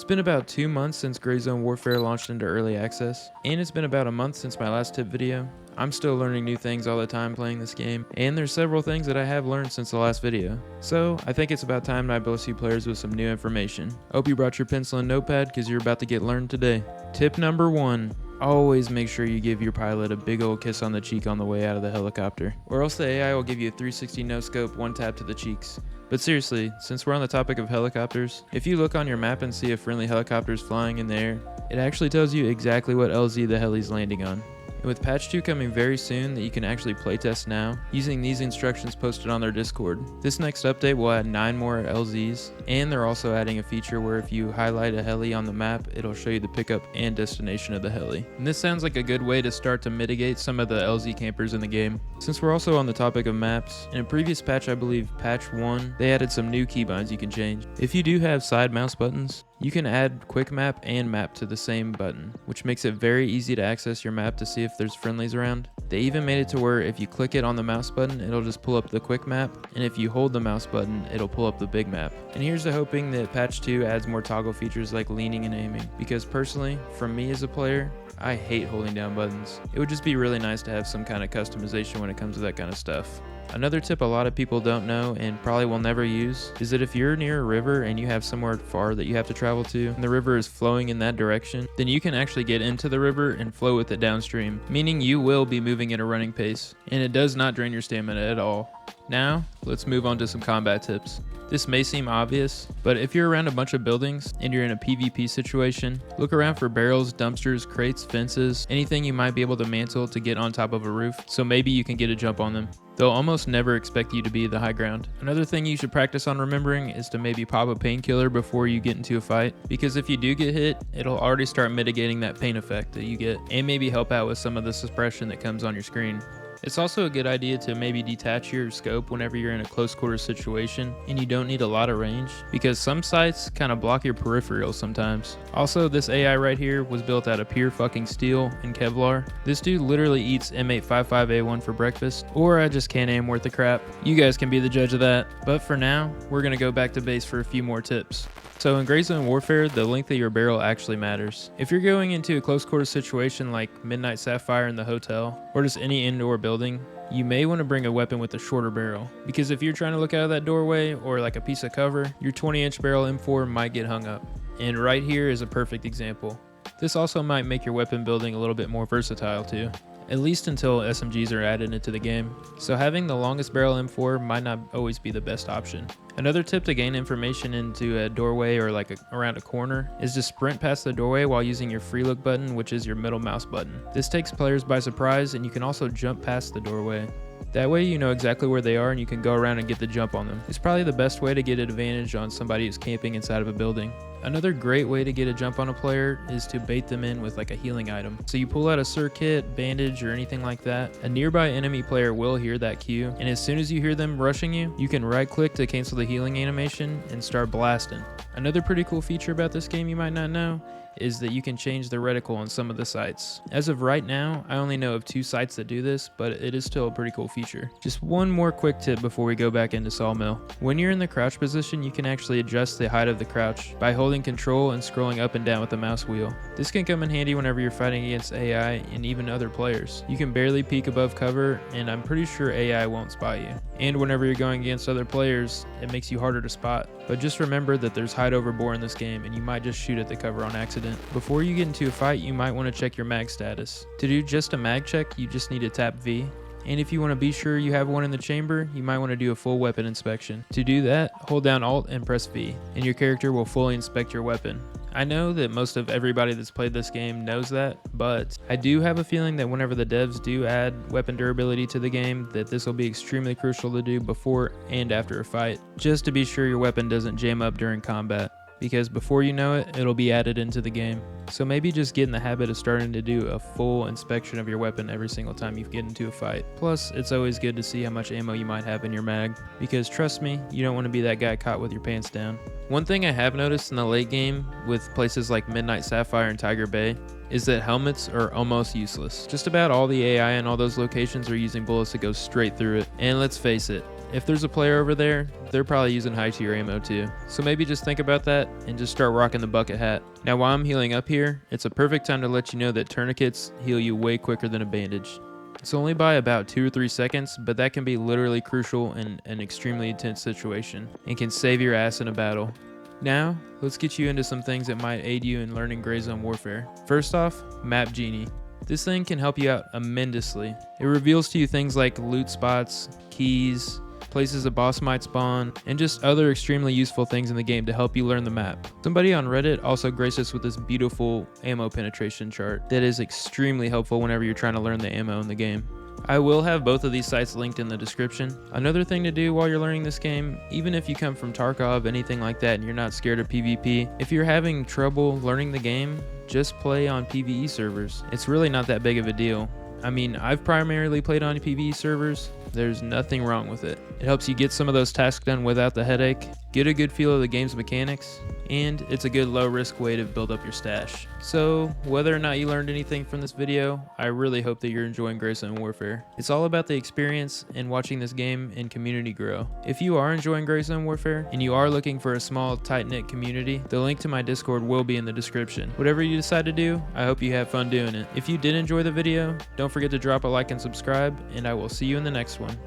It's been about 2 months since Gray Zone Warfare launched into early access, and it's been about a month since my last tip video. I'm still learning new things all the time playing this game, and there's several things that I have learned since the last video. So, I think it's about time that I bless you players with some new information. Hope you brought your pencil and notepad because you're about to get learned today. Tip number 1. Always make sure you give your pilot a big old kiss on the cheek on the way out of the helicopter, or else the AI will give you a 360 no-scope, one tap to the cheeks. But seriously, since we're on the topic of helicopters, if you look on your map and see a friendly helicopter flying in the air, it actually tells you exactly what LZ the heli's landing on. And with patch 2 coming very soon that you can actually playtest now, using these instructions posted on their Discord. This next update will add 9 more LZs, and they're also adding a feature where if you highlight a heli on the map, it'll show you the pickup and destination of the heli. And this sounds like a good way to start to mitigate some of the LZ campers in the game. Since we're also on the topic of maps, in a previous patch, I believe patch 1, they added some new keybinds you can change. If you do have side mouse buttons, you can add quick map and map to the same button, which makes it very easy to access your map to see if there's friendlies around. They even made it to where if you click it on the mouse button, it'll just pull up the quick map, and if you hold the mouse button, it'll pull up the big map. And here's to hoping that patch 2 adds more toggle features like leaning and aiming, because personally, from me as a player, I hate holding down buttons. It would just be really nice to have some kind of customization when it comes to that kind of stuff. Another tip a lot of people don't know and probably will never use is that if you're near a river and you have somewhere far that you have to travel to and the river is flowing in that direction, then you can actually get into the river and flow with it downstream, meaning you will be moving at a running pace, and it does not drain your stamina at all. Now, let's move on to some combat tips. This may seem obvious, but if you're around a bunch of buildings and you're in a PvP situation, look around for barrels, dumpsters, crates, fences, anything you might be able to mantle to get on top of a roof, so maybe you can get a jump on them. They'll almost never expect you to be the high ground. Another thing you should practice on remembering is to maybe pop a painkiller before you get into a fight, because if you do get hit, it'll already start mitigating that pain effect that you get, and maybe help out with some of the suppression that comes on your screen. It's also a good idea to maybe detach your scope whenever you're in a close quarters situation and you don't need a lot of range, because some sights kind of block your peripherals sometimes. Also, this AI right here was built out of pure fucking steel and Kevlar. This dude literally eats M855A1 for breakfast, or I just can't aim worth a crap. You guys can be the judge of that. But for now, we're gonna go back to base for a few more tips. So in Gray Zone Warfare, the length of your barrel actually matters. If you're going into a close quarters situation like Midnight Sapphire in the hotel, or just any indoor building, you may want to bring a weapon with a shorter barrel, because if you're trying to look out of that doorway or like a piece of cover, your 20-inch barrel M4 might get hung up. And right here is a perfect example. This also might make your weapon building a little bit more versatile too, at least until SMGs are added into the game. So having the longest barrel M4 might not always be the best option. Another tip to gain information into a doorway or around a corner is to sprint past the doorway while using your free look button, which is your middle mouse button. This takes players by surprise, and you can also jump past the doorway. That way you know exactly where they are and you can go around and get the jump on them. It's probably the best way to get an advantage on somebody who's camping inside of a building. Another great way to get a jump on a player is to bait them in with like a healing item. So you pull out a Sur kit, bandage, or anything like that. A nearby enemy player will hear that cue, and as soon as you hear them rushing you, you can right click to cancel the healing animation and start blasting. Another pretty cool feature about this game you might not know is that you can change the reticle on some of the sites. As of right now, I only know of 2 sites that do this, but it is still a pretty cool feature. Just one more quick tip before we go back into Sawmill. When you're in the crouch position, you can actually adjust the height of the crouch by holding control and scrolling up and down with the mouse wheel. This can come in handy whenever you're fighting against AI and even other players. You can barely peek above cover, and I'm pretty sure AI won't spot you. And whenever you're going against other players, it makes you harder to spot. But just remember that there's hide over bore in this game, and you might just shoot at the cover on accident. Before you get into a fight, you might want to check your mag status. To do just a mag check, you just need to tap V. And if you want to be sure you have one in the chamber, you might want to do a full weapon inspection. To do that, hold down Alt and press V, and your character will fully inspect your weapon. I know that most of everybody that's played this game knows that, but I do have a feeling that whenever the devs do add weapon durability to the game, that this will be extremely crucial to do before and after a fight, just to be sure your weapon doesn't jam up during combat, because before you know it, it'll be added into the game. So maybe just get in the habit of starting to do a full inspection of your weapon every single time you get into a fight. Plus, it's always good to see how much ammo you might have in your mag, because trust me, you don't want to be that guy caught with your pants down. One thing I have noticed in the late game with places like Midnight Sapphire and Tiger Bay is that helmets are almost useless. Just about all the AI in all those locations are using bullets that go straight through it. And let's face it, if there's a player over there, they're probably using high tier ammo too. So maybe just think about that and just start rocking the bucket hat. Now while I'm healing up here, it's a perfect time to let you know that tourniquets heal you way quicker than a bandage. It's only by about 2 or 3 seconds, but that can be literally crucial in an extremely intense situation and can save your ass in a battle. Now, let's get you into some things that might aid you in learning Gray Zone Warfare. First off, Map Genie. This thing can help you out immensely. It reveals to you things like loot spots, keys, places a boss might spawn, and just other extremely useful things in the game to help you learn the map. Somebody on Reddit also graced us with this beautiful ammo penetration chart that is extremely helpful whenever you're trying to learn the ammo in the game. I will have both of these sites linked in the description. Another thing to do while you're learning this game, even if you come from Tarkov, anything like that, and you're not scared of PvP, if you're having trouble learning the game, just play on PvE servers. It's really not that big of a deal. I mean, I've primarily played on PvE servers. There's nothing wrong with it. It helps you get some of those tasks done without the headache, get a good feel of the game's mechanics, and it's a good low risk way to build up your stash. So whether or not you learned anything from this video, I really hope that you're enjoying Gray Zone Warfare. It's all about the experience and watching this game and community grow. If you are enjoying Gray Zone Warfare and you are looking for a small tight-knit community, the link to my Discord will be in the description. Whatever you decide to do, I hope you have fun doing it. If you did enjoy the video, don't forget to drop a like and subscribe, and I will see you in the next one.